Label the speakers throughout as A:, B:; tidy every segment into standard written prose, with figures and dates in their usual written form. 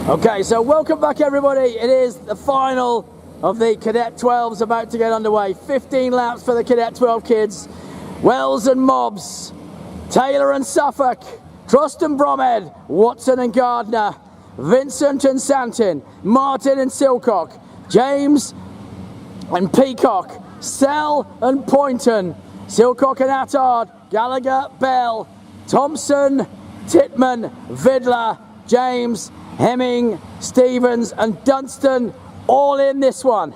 A: Okay, so welcome back everybody. It is the final of the Cadet 12s about to get underway. 15 laps for the Cadet 12 kids. Wells and Mobbs, Taylor and Suffolk, Trust and Bromhead, Watson and Gardner, Vincent and Santin, Martin and Silcock, James and Peacock, Sell and Poynton, Silcock and Attard, Gallagher, Bell, Thompson, Titman, Vidler, James, Hemming, Stevens and Dunstan all in this one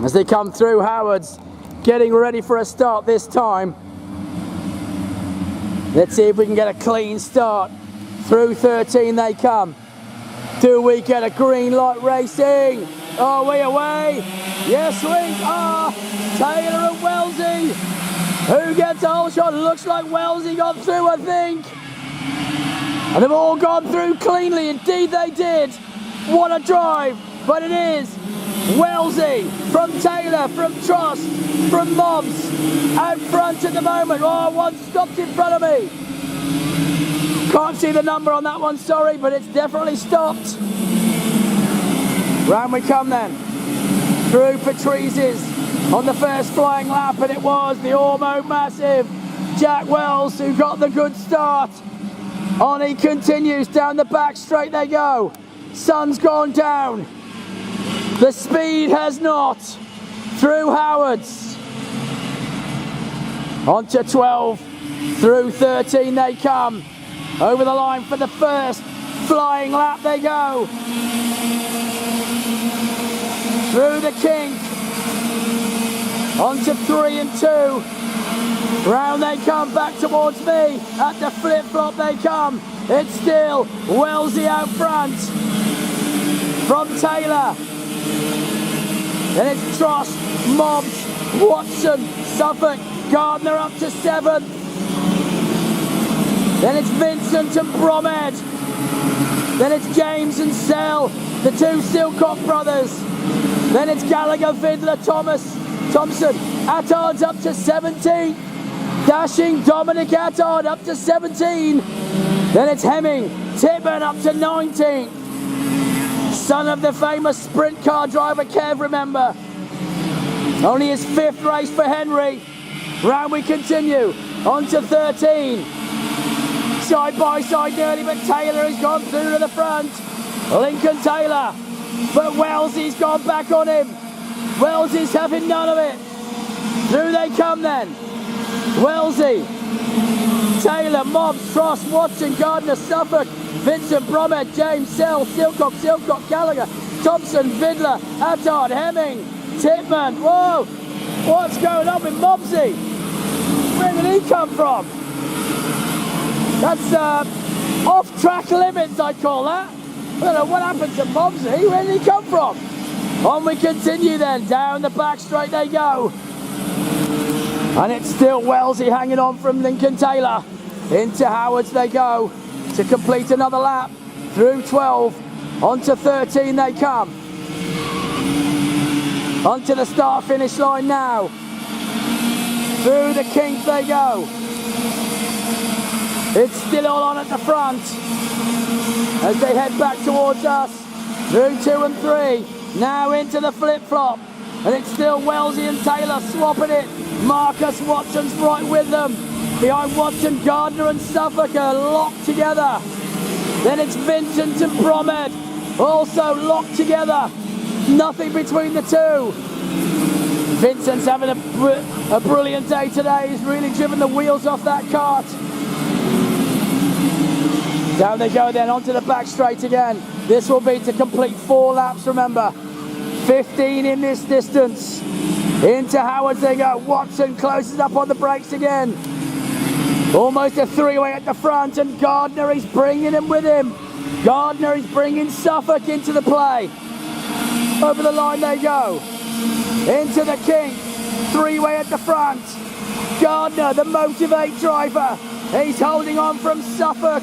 A: as they come through. Howard's getting ready for a start this time. Let's see if we can get a clean start. Through 13 they come. Do we get a green light racing? Are we away? Yes we are. Taylor and Wellesley. Who gets a whole shot? Looks like Wellesley got through, I think. And they've all gone through cleanly. Indeed they did. What a drive. But it is Wellesley from Taylor, from Trost, from Mobbs out front at the moment. Oh, one stopped in front of me. Can't see the number on that one, sorry, but it's definitely stopped. Round we come then. Through Patrice's on the first flying lap, and it was the Ormo Massive Jack Wells who got the good start. On he continues, down the back straight they go. Sun's gone down. The speed has not. Through Howard's. On to 12. Through 13 they come. Over the line for the first flying lap they go. Through the kink. On to 3 and 2. Round they come, back towards me. At the flip-flop they come. It's still Wellesley out front. From Taylor. Then it's Trost, Mobbs, Watson, Suffolk, Gardner up to 7th. Then it's Vincent and Bromhead. Then it's James and Sell, the two Silcock brothers. Then it's Gallagher, Vidler, Thompson. Attard's up to 17. Dashing Dominic Attard up to 17. Then it's Hemming, Titman up to 19. Son of the famous sprint car driver Kev, remember. Only his 5th race for Henry. Round we continue. On to 13. Side by side nearly, but Taylor has gone through to the front. Lincoln Taylor. But Wellesley's gone back on him. Wellesley's having none of it. Through they come then. Wellesley, Taylor, Mobbs, Trost, Watson, Gardner, Suffolk, Vincent, Bromhead, James, Sell, Silcock, Gallagher, Thompson, Vidler, Attard, Hemming, Titman. Whoa! What's going on with Mobbsy? Where did he come from? That's off-track limits, I call that. I don't know what happened to Mobbsy. Where did he come from? On we continue then. Down the back straight they go. And it's still Wellesley hanging on from Lincoln Taylor. Into Howard's they go to complete another lap. Through 12, onto 13 they come. Onto the start-finish line now. Through the kink they go. It's still all on at the front as they head back towards us. Through 2 and 3, now into the flip-flop. And it's still Wellesley and Taylor swapping it. Marcus Watson's right with them. Behind Watson, Gardner and Suffolk are locked together. Then it's Vincent and Bromhead, also locked together. Nothing between the two. Vincent's having a brilliant day today. He's really driven the wheels off that cart. Down they go then, onto the back straight again. This will be to complete 4 laps, remember. 15 in this distance. Into Howard's they go. Watson closes up on the brakes again. Almost a 3-way at the front, and Gardner is bringing him with him. Gardner is bringing Suffolk into the play. Over the line they go. Into the kink. 3-way at the front. Gardner, the Motivate driver. He's holding on from Suffolk.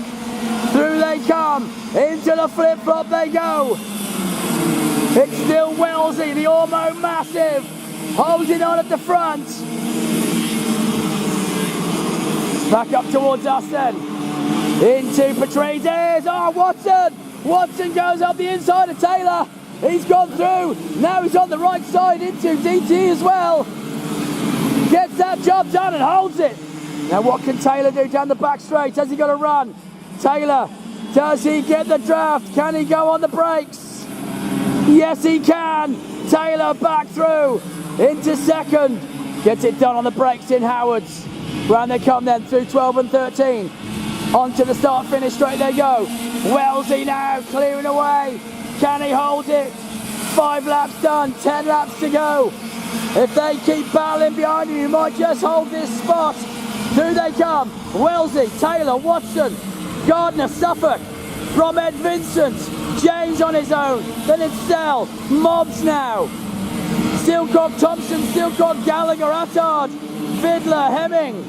A: Through they come. Into the flip-flop they go. It's still Wellesley, the Ormo Massive, holding on at the front. Back up towards us then. Into Patrice's. Oh, Watson! Watson goes up the inside of Taylor. He's gone through. Now he's on the right side into DT as well. Gets that job done and holds it. Now what can Taylor do down the back straight? Has he got to run? Taylor, does he get the draft? Can he go on the brakes? Yes, he can. Taylor back through into second. Gets it done on the brakes in Howards. Round they come then through 12 and 13. On to the start-finish straight they go. Wellesley now clearing away. Can he hold it? 5 laps done, 10 laps to go. If they keep battling behind him, he might just hold this spot. Through they come. Wellesley, Taylor, Watson, Gardner, Suffolk, Bromhead, Vincent, James on his own. Then it's Sell, Mobbs now. Silcock, Thompson, Silcock, Gallagher, Attard, Fiddler, Hemming.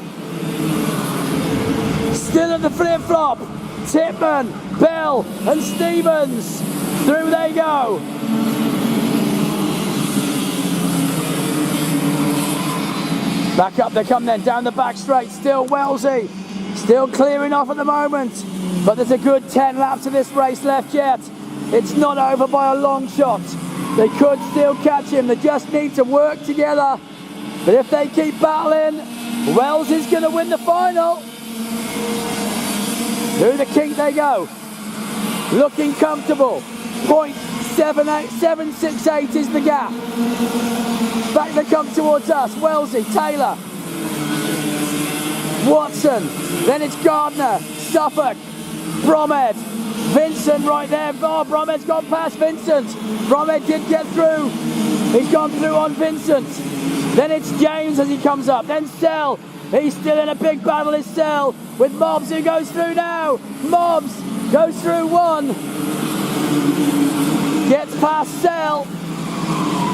A: Still at the flip-flop. Tipman, Bell and Stevens. Through they go. Back up they come then, down the back straight. Still Wellesley. Still clearing off at the moment. But there's a good 10 laps of this race left yet. It's not over by a long shot. They could still catch him. They just need to work together. But if they keep battling, Wells is going to win the final. Through the kink they go. Looking comfortable. 0.768 is the gap. Back they come towards us. Wellesley, Taylor, Watson. Then it's Gardner, Suffolk, Bromhead, Vincent right there. Oh, Bromhead's gone past Vincent. Bromhead did get through. He's gone through on Vincent. Then it's James as he comes up. Then Sell. He's still in a big battle, is Sell. With Mobbs who goes through now. Mobbs goes through one. Gets past Sell.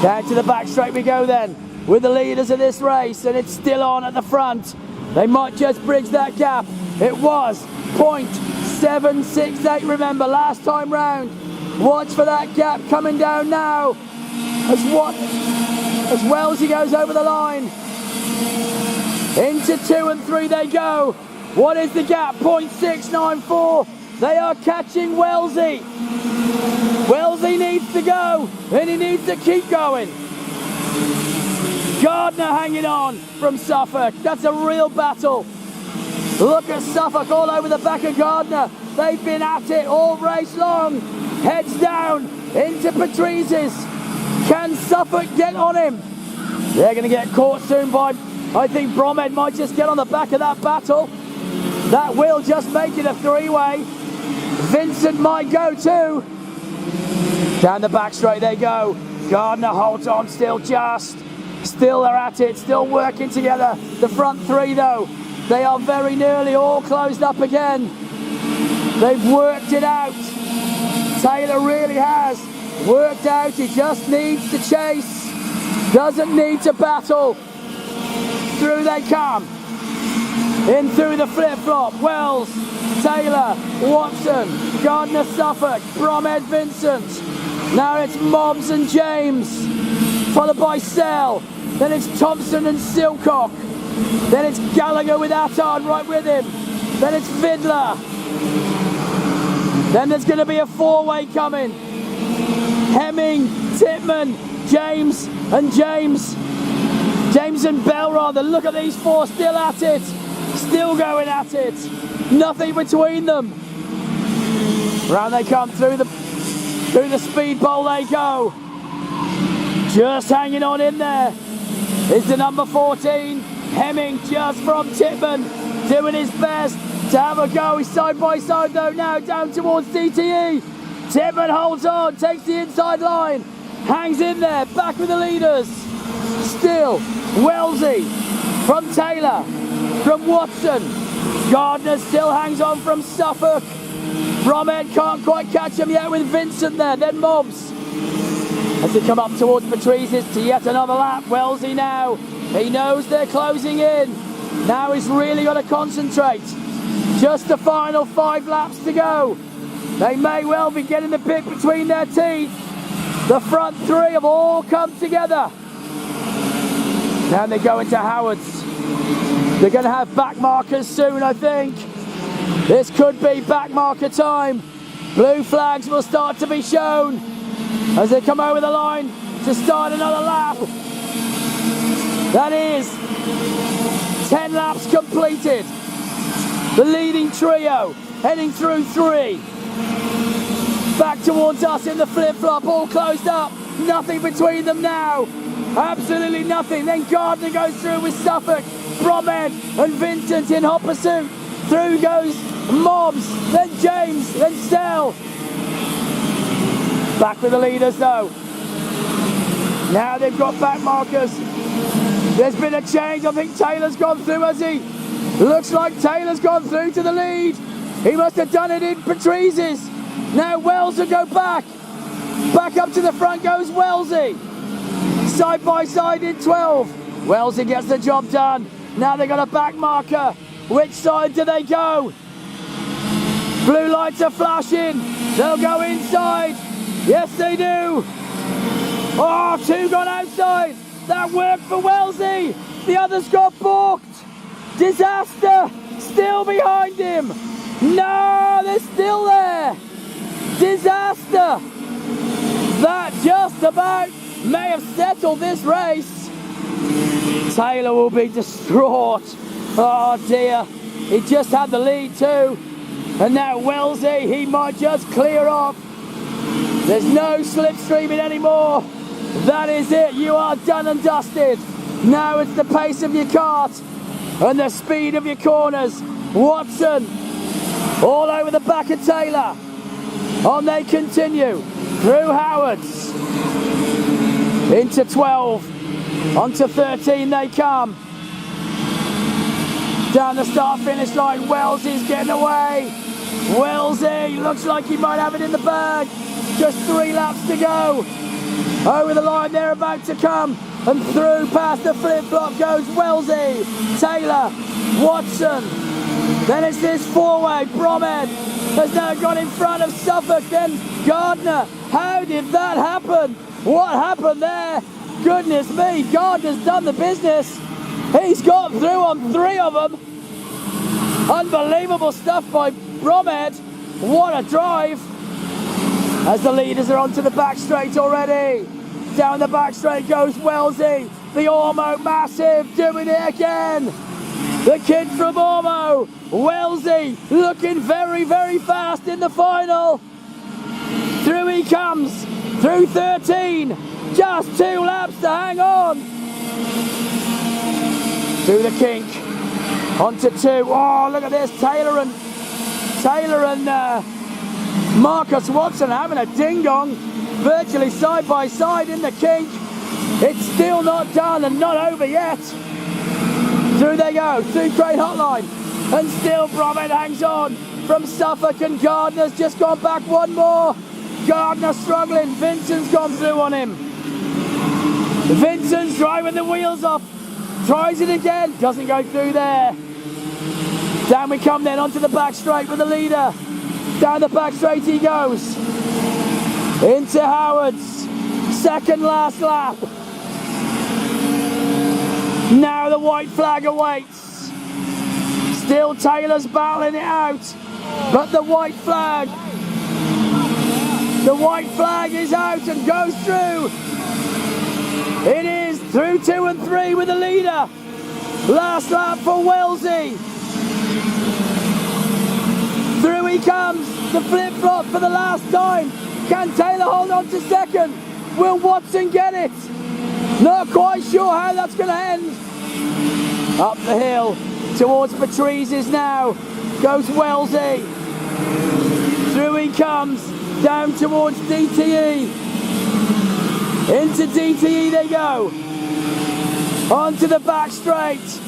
A: Down to the back straight we go then. With the leaders of this race. And it's still on at the front. They might just bridge that gap. It was 0.768, remember, last time round. Watch for that gap coming down now. As Wellesley goes over the line. Into 2 and 3 they go. What is the gap? 0.694. They are catching Wellesley. Wellesley needs to go, and he needs to keep going. Gardner hanging on from Suffolk. That's a real battle. Look at Suffolk all over the back of Gardner. They've been at it all race long. Heads down into Patrice's. Can Suffolk get on him? They're going to get caught soon by, I think Bromhead might just get on the back of that battle. That will just make it a 3-way. Vincent might go too. Down the back straight they go. Gardner holds on still just. Still they're at it, still working together. The front 3 though, they are very nearly all closed up again. They've worked it out. Taylor really has worked out. He just needs to chase. Doesn't need to battle. Through they come. In through the flip-flop. Wells, Taylor, Watson, Gardner, Suffolk, Bromhead, Vincent. Now it's Mobbs and James. Followed by Sell. Then it's Thompson and Silcock. Then it's Gallagher with Attard right with him. Then it's Fiddler. Then there's going to be a 4-way coming. Hemming, Tipman, James and James. James and Bell rather. Look at these 4 still at it. Still going at it. Nothing between them. Round they come through the speed bowl they go. Just hanging on in there is the number 14. Hemming just from Tipman. Doing his best to have a go. He's side by side though now down towards DTE. Tipman holds on, takes the inside line. Hangs in there, back with the leaders. Still, Wellesley from Taylor, from Watson. Gardner still hangs on from Suffolk. Bromhead can't quite catch him yet with Vincent there. Then Mobbs. As they come up towards Patrice's to yet another lap. Wellesley now. He knows they're closing in. Now he's really got to concentrate. Just the final 5 laps to go. They may well be getting the pick between their teeth. The front 3 have all come together. Now they go into Howards. They're going to have back markers soon, I think. This could be back marker time. Blue flags will start to be shown as they come over the line to start another lap. That is 10 laps completed. The leading trio heading through 3. Back towards us in the flip-flop, all closed up. Nothing between them now. Absolutely nothing. Then Gardner goes through with Suffolk, Bromhead and Vincent in hot pursuit. Through goes Mobs, then James, then Stell. Back with the leaders though. Now they've got back markers. There's been a change. I think Taylor's gone through, has he? Looks like Taylor's gone through to the lead. He must have done it in Patrice's. Now Wells will go back. Back up to the front goes Wellesley. Side by side in 12. Wellesley gets the job done. Now they've got a back marker. Which side do they go? Blue lights are flashing. They'll go inside. Yes, they do. Oh, 2 gone outside. That worked for Wellesley. The others got balked. Disaster. Still behind him. No, they're still there. Disaster. That just about may have settled this race. Taylor will be distraught. Oh dear. He just had the lead too. And now Wellesley, he might just clear off. There's no slipstreaming anymore. That is it. You are done and dusted. Now it's the pace of your kart and the speed of your corners. Watson all over the back of Taylor. On they continue through Howards into 12, onto 13 they come. Down the start finish line, Wellesley's getting away. Wellesley looks like he might have it in the bag. Just 3 laps to go. Over the line they're about to come, and through past the flip-flop goes Wellesley, Taylor, Watson. Then it's this 4-way, Bromhead has now got in front of Suffolk, then Gardner. How did that happen? What happened there? Goodness me, Gardner's done the business. He's got through on 3 of them. Unbelievable stuff by Bromhead. What a drive. As the leaders are onto the back straight already. Down the back straight goes Wellesley. The Ormo Massive doing it again. The kid from Ormo, Wellesley, looking very, very fast in the final. Through he comes, through 13. Just 2 laps to hang on. Through the kink, onto 2. Oh, look at this, Taylor and Marcus Watson having a ding-dong, virtually side by side in the kink. It's still not done and not over yet. Through they go, through Crane Hotline, and still Bromhead hangs on from Suffolk, and Gardner's just gone back 1 more. Gardner struggling, Vincent's gone through on him. Vincent's driving the wheels off, tries it again, doesn't go through there. Down we come then onto the back straight with the leader. Down the back straight he goes. Into Howard's second last lap. Now the white flag awaits. Still Taylor's battling it out, but the white flag is out and goes through. It is through 2 and 3 with the leader. Last lap for Wellesley. Through he comes, the flip-flop for the last time. Can Taylor hold on to second? Will Watson get it? Not quite sure how that's going to end. Up the hill towards Patrice's now goes Wellesley. Through he comes, down towards DTE. Into DTE they go. Onto the back straight.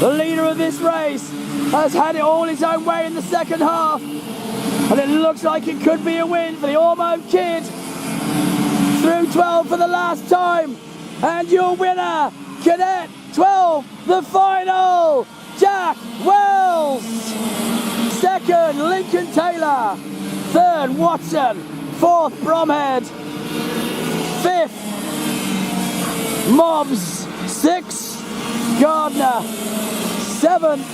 A: The leader of this race has had it all his own way in the second half. And it looks like it could be a win for the Ormo kid. Through 12 for the last time. And your winner, Cadet 12, the final, Jack Wells. Second, Lincoln Taylor. Third, Watson. Fourth, Bromhead. Fifth, Mobs. Sixth, Gardner. Seventh,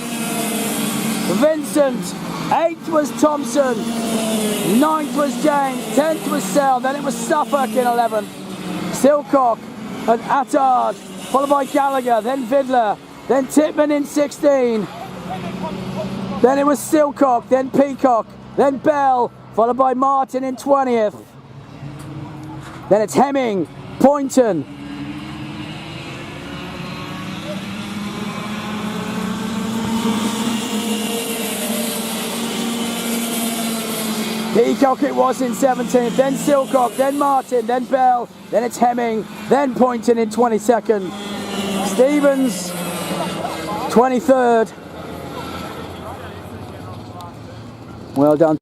A: Vincent. 8th was Thompson. 9th was James. 10th was Sell. Then it was Suffolk in 11th. Silcock and Attard, followed by Gallagher, then Vidler, then Titman in 16. Then it was Silcock, then Peacock, then Bell, followed by Martin in 20th. Then it's Hemming, Poynton. Peacock it was in 17th, then Silcock, then Martin, then Bell, then it's Hemming, then Poynton in 22nd. Stevens, 23rd. Well done.